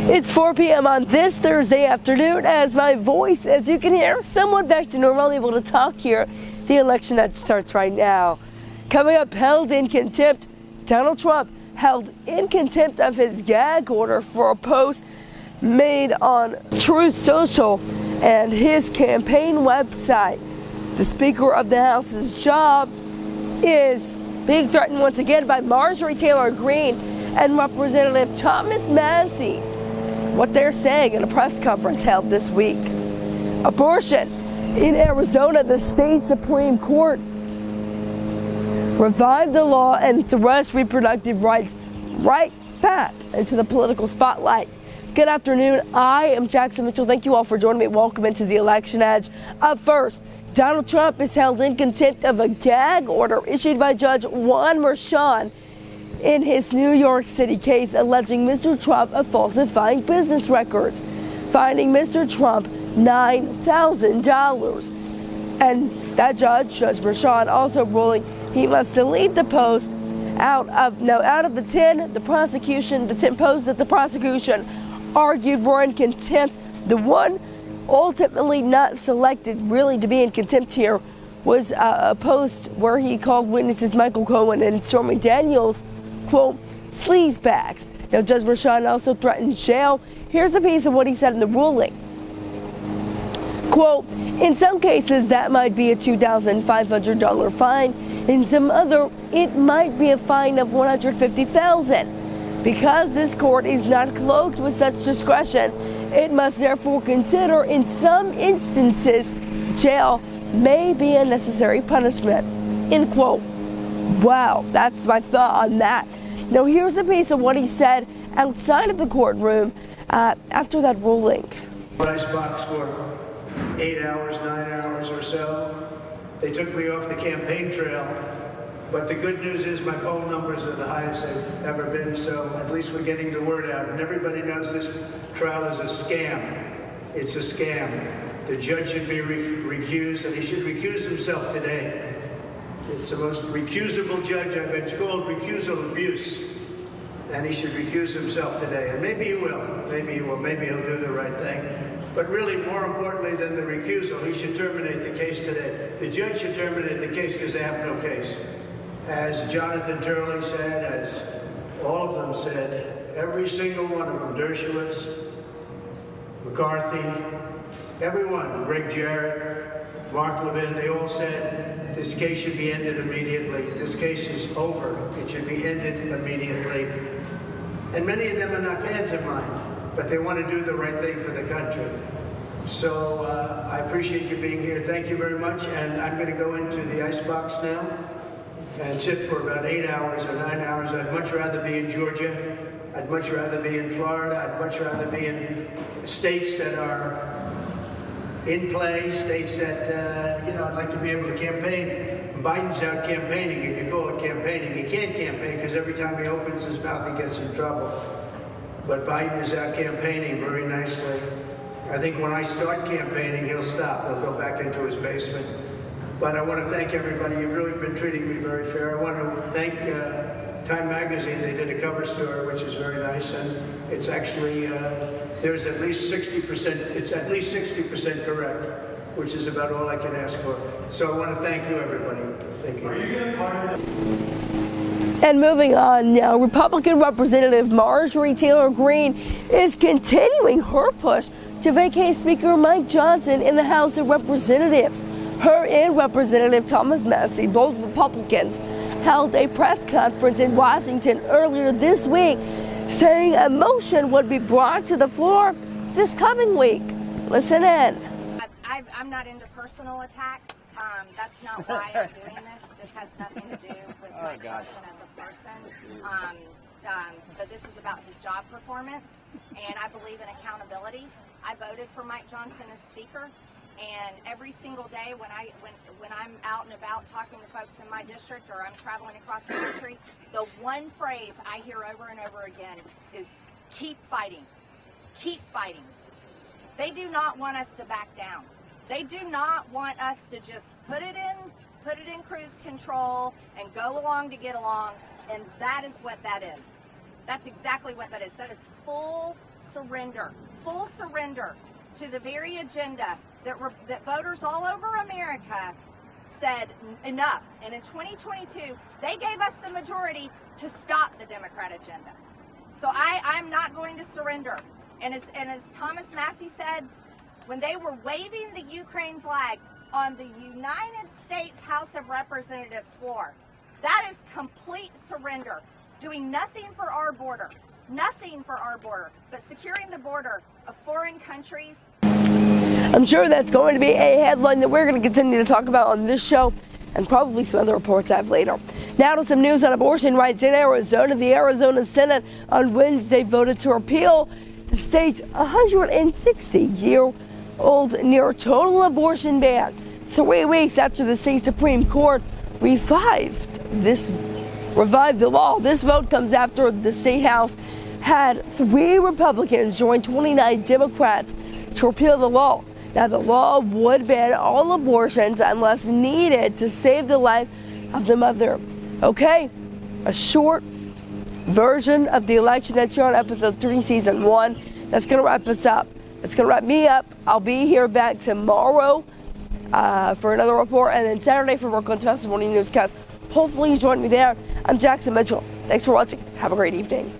It's 4 p.m. on this Thursday afternoon as my voice, as you can hear, somewhat back to normal, able to talk here. The election that starts right now. Coming up, held in contempt, Donald Trump held in contempt of his gag order for a post made on Truth Social and his campaign website. The Speaker of the House's job is being threatened once again by Marjorie Taylor Greene and Representative Thomas Massie. What they're saying in a press conference held this week. Abortion. In Arizona, the state Supreme Court revived the law and thrust reproductive rights right back into the political spotlight. Good afternoon. I am Jackson Mitchell. Thank you all for joining me. Welcome into the Election Edge. Up first, Donald Trump is held in contempt of a gag order issued by Judge Juan Merchan in his New York City case alleging Mr. Trump of falsifying business records, finding Mr. Trump $9,000. And that Judge Merchan, also ruling he must delete the post out of the 10 posts that the prosecution argued were in contempt. The one ultimately not selected really to be in contempt here was a post where he called witnesses Michael Cohen and Stormy Daniels, quote, sleazebags. Now, Judge Merchan also threatened jail. Here's a piece of what he said in the ruling. Quote, in some cases, that might be a $2,500 fine. In some other, it might be a fine of $150,000. Because this court is not cloaked with such discretion, it must therefore consider in some instances jail may be a necessary punishment. End quote. Wow, that's my thought on that. Now here's a piece of what he said outside of the courtroom after that ruling. Icebox for 8 hours, 9 hours or so. They took me off the campaign trail, but the good news is my poll numbers are the highest they've ever been, so at least we're getting the word out. And everybody knows this trial is a scam. It's a scam. The judge should be recused, and he should recuse himself today. It's the most recusable judge I've been. It's called recusal abuse, and he should recuse himself today. And maybe he will. Maybe he will. Maybe he'll do the right thing. But really, more importantly than the recusal, he should terminate the case today. The judge should terminate the case because they have no case. As Jonathan Turley said, as all of them said, every single one of them, Dershowitz, McCarthy, everyone, Greg Jarrett, Mark Levin, they all said this case should be ended immediately. This case is over. It should be ended immediately. And many of them are not fans of mine, but they want to do the right thing for the country. So I appreciate you being here. Thank you very much. And I'm going to go into the icebox now and sit for about 8 hours or 9 hours. I'd much rather be in Georgia. I'd much rather be in Florida. I'd much rather be in states that are in play, states that, I'd like to be able to campaign. Biden's out campaigning, if you call it campaigning. He can't campaign because every time he opens his mouth, he gets in trouble. But Biden is out campaigning very nicely. I think when I start campaigning, he'll stop. He'll go back into his basement. But I want to thank everybody. You've really been treating me very fair. I want to thank Time Magazine. They did a cover story, which is very nice. And it's actually, there's at least 60%, it's at least 60% correct, which is about all I can ask for. So I want to thank you, everybody. Thank you. Are you going to part of this? And moving on now, Republican Representative Marjorie Taylor Greene is continuing her push to vacate Speaker Mike Johnson in the House of Representatives. Her and Representative Thomas Massie, both Republicans, held a press conference in Washington earlier this week, saying a motion would be brought to the floor this coming week. Listen in. I'm not into personal attacks. That's not why I'm doing this. This has nothing to do with Mike Johnson as a person. But this is about his job performance, and I believe in accountability. I voted for Mike Johnson as Speaker, and every single day when I'm out and about talking to folks in my district or I'm traveling across the country, the one phrase I hear over and over again is keep fighting. Keep fighting. They do not want us to back down. They do not want us to just put it in cruise control and go along to get along, and that is what that is. That's exactly what that is. That is full full surrender to the very agenda that voters all over America said enough. And in 2022, they gave us the majority to stop the Democrat agenda. So I'm not going to surrender. And as Thomas Massey said, when they were waving the Ukraine flag on the United States House of Representatives floor, that is complete surrender. Doing nothing for our border, but securing the border of foreign countries. I'm sure that's going to be a headline that we're going to continue to talk about on this show and probably some other reports I have later. Now to some news on abortion rights in Arizona. The Arizona Senate on Wednesday voted to repeal the state's 160-year-old near total abortion ban, 3 weeks after the state Supreme Court revived the law. This vote comes after the state House had 3 Republicans join 29 Democrats to repeal the law. Now, the law would ban all abortions unless needed to save the life of the mother. Okay, a short version of the election that's here on episode 3, season 1. That's going to wrap us up. That's going to wrap me up. I'll be here back tomorrow for another report, and then Saturday for Brooklyn's Fastest Morning Newscast. Hopefully you join me there. I'm Jackson Mitchell. Thanks for watching. Have a great evening.